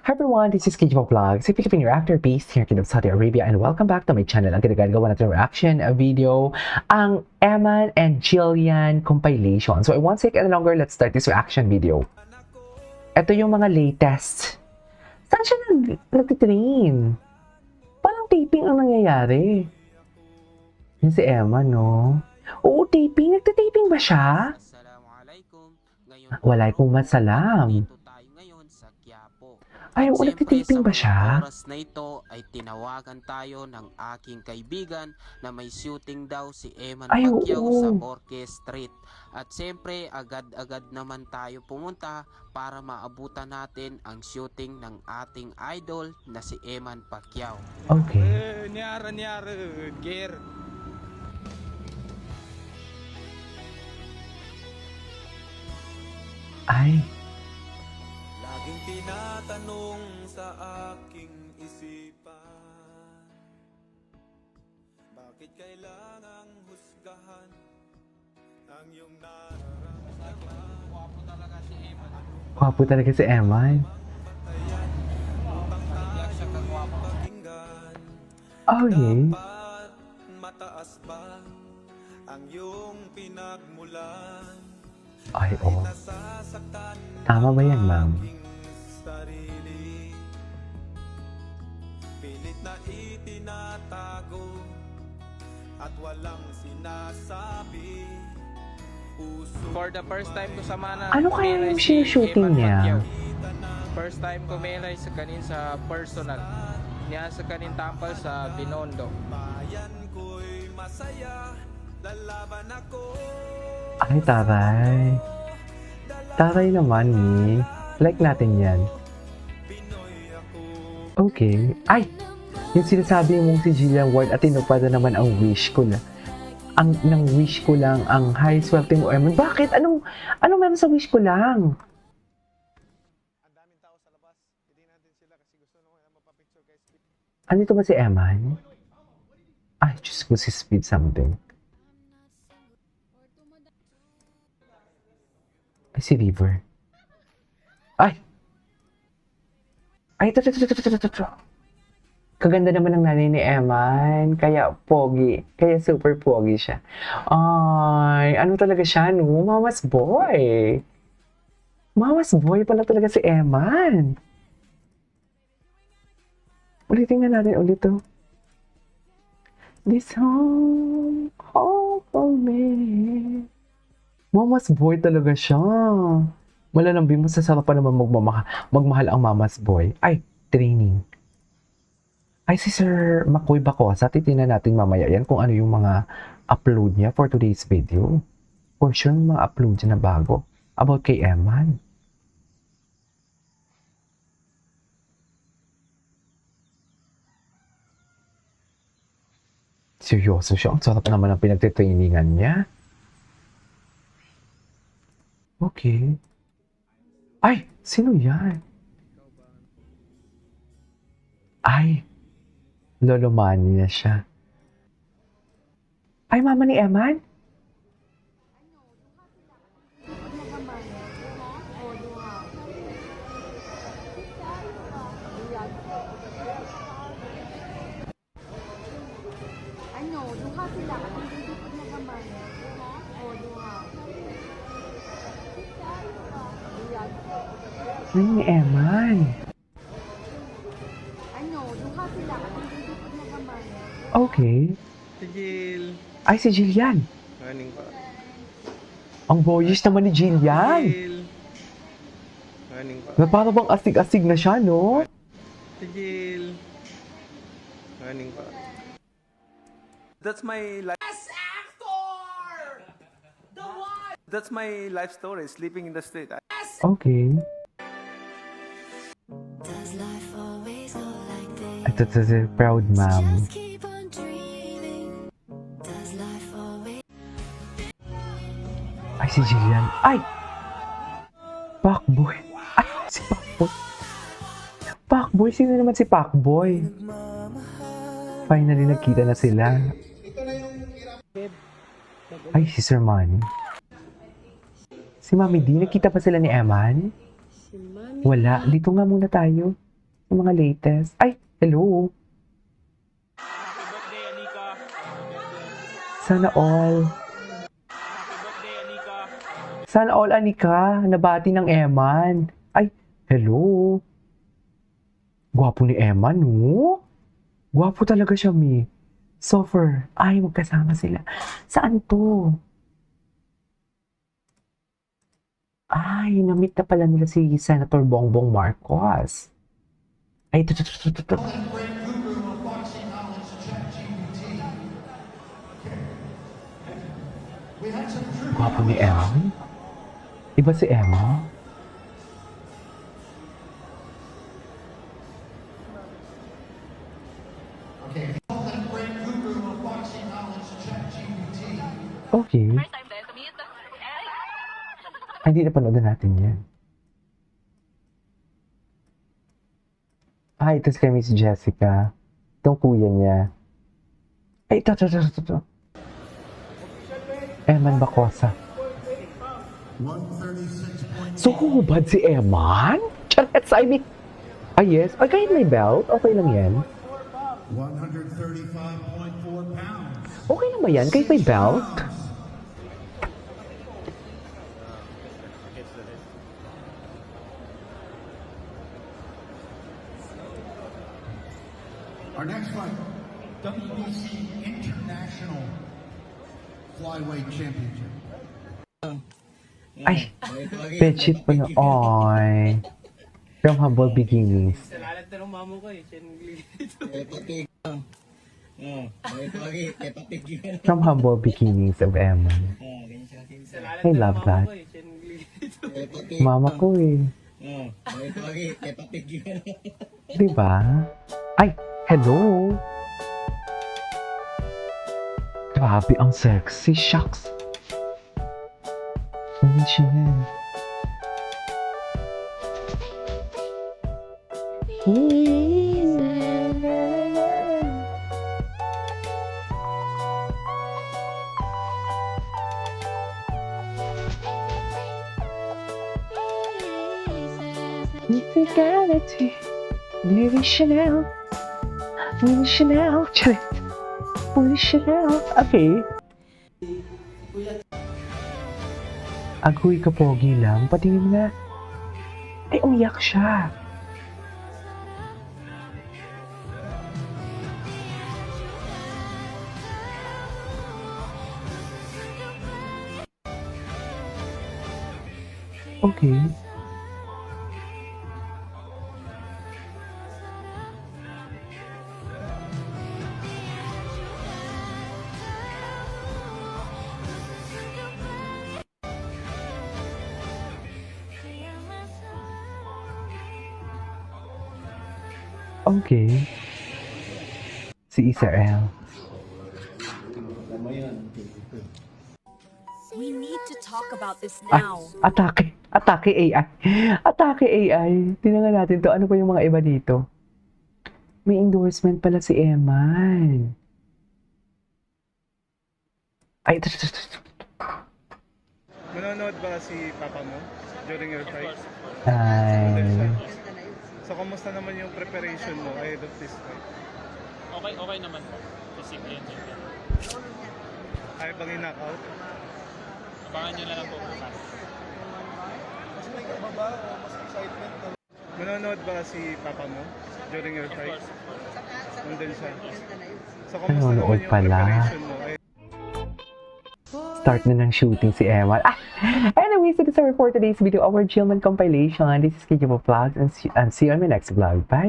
Hi everyone, this is KJ Vlogs, a Philippine reactor based here in Saudi Arabia, and welcome back to my channel. Ang ginagawa natin reaction video, ang Eman and Jillian compilation. So I won't take any longer, let's start this reaction video. Ito yung mga latest. Saan siya nagtitrain? Parang taping ang nangyayari. Yun si Eman, no? Oo, taping. Nagtitaping ba siya? Walaikum assalam. Ay, oo, nagtitaping ba siya? Oras na ito ay tinawagan tayo ng aking kaibigan na may shooting daw si Eman Ay, Pacquiao oo. sa Borque Street. At siyempre, agad-agad naman tayo pumunta para maabutan natin ang shooting ng ating idol na si Eman Pacquiao. Okay. Nyara, gear. Ay, Laging tinatanong sa aking isipan, bakit kailangang husgahan ang iyong nararamdaman? Wapo talaga si Eman. gwapo talaga si Eman. Kaya siya kagwapo. Pakinggan, Okay. dapat mataas ba ang iyong pinagmulan? Ay, oo. Nasasaktan Tama ba yan, ma'am? aking sarili, pilit na itinatago at walang sinasabi. For the first time ko sa mana Ano kaya yung shooting niya? First time ko melay sa kanin sa personal niya sa kanin tampal sa Binondo. Bayan ko'y masaya, lalaban ako. Ay, taray. Taray naman, eh. Like natin yan. Pinoy ako. Okay. Ay! Yung sinasabi mong si Jillian Ward at tinupad na naman ang wish ko na. Nang wish ko lang ang high swerte mo, Eman. Bakit? Anong meron sa wish ko lang? Ang daming tao sa labas. Hindi natin sila kasi gusto nung mapapicture guys. Andito ba si Eman? Ay, Diyos ko, si Speed something. Ay, si River. Ay! Ay, ito. Kaganda naman ng nanay ni Eman. Kaya pogi. Kaya super pogi siya. Ay, ano talaga siya, no? Mama's boy. Mama's boy pala talaga si Eman. Ulitin nga natin ulit to. This home for me. Mama's boy talaga siya. Malalambing mo sa sarap pa naman magmahal ang mama's boy. Ay, training. Ay, si Sir Makoy Bacosa, titignan natin mamaya yan kung ano yung mga upload niya for today's video. For sure, yung mga upload niya na bago about kay Eman. Seryoso siya. Ang sarap naman ang pinagtitrainingan niya. Okay. Ay! Sino yan? Ay! Lolo Manny na siya. Ay, mama ni Eman? Ano, duha sila katong dudukod na gamay. O, duha. Ay, ni Eman. Ano, duha sila katong dudukod na gamay. Okay. Tigil. Ay, si Jillian. Morning pa. Ang boyish naman ni Jillian. Tigil. Morning pa. Na para bang asig-asig na siya, no? Tigil. Morning pa. That's my life. That's my life story, sleeping in the street. Okay. Ito si proud mom. Ay, si Jillian. Ay! Pacboy. Ay, si Pacboy. Pacboy? Sino naman si Pacboy? Finally, nagkita na sila. Ay, si Sir Manny. Si Mami D, nakita pa sila ni Eman? Wala. Dito nga muna tayo. Yung mga latest. Ay, hello. Sana all. Sana all, Anika. Nabati ng Eman. Ay, hello. Gwapo ni Eman, no? Gwapo talaga siya, Mi. Sofer. Ay, magkasama sila. Saan to? Ay, na-meet na pala nila si Senator Bongbong Marcos. Ay, ito. Gwapo ni Emma? Iba si Emma? Okay. Ay, hindi na panoodin natin yan. Ay, ito si kay Miss Jessica. Itong kuya niya. Ay, ito. Eman Bacosa. So, hubad si Eman? Charets, I mean... Ah, yes. Ay, kahit may belt, okay lang yan. 135.4 pounds. Okay lang ba yan? Kahit may belt? Our next fight, WBC International Flyweight Championship. Ay, bedsheet pa na. Ay. From humble beginnings. From humble beginnings of Eman. I love that. Mama ko eh. Diba? Ay, hello! Grabe, ang sexy. Shucks. Hindi siya yan. Musicality. Maybe Chanel. Maybe Chanel. Maybe Chanel. Okay. Agoy ka pogi lang. Patingin nga. Ay, umiyak siya. Okay. Okay. Si Israel. We need to talk about this Ay, now. atake. Atake AI. Atake AI. Tingnan natin to. Ano pa yung mga iba dito? May endorsement pala si Eman. Ay, ito. Manonood ba si Papa mo during your fight? Ay. So, kamusta naman yung preparation mo ahead of this fight? Okay naman po. Discipline yun. Ay bang i-knockout? Abangan nyo na lang po bukas. Mas may kaba ba o mas excitement na? Manonood ba si Papa mo during your fight? Nandun siya. So, kamusta naman Nanonood yung pala. preparation mo? Start na ng shooting si Eman. Anyways, so this is our for today's video, our Chillman compilation. This is KJ Vlogs and see you on my next vlog. Bye!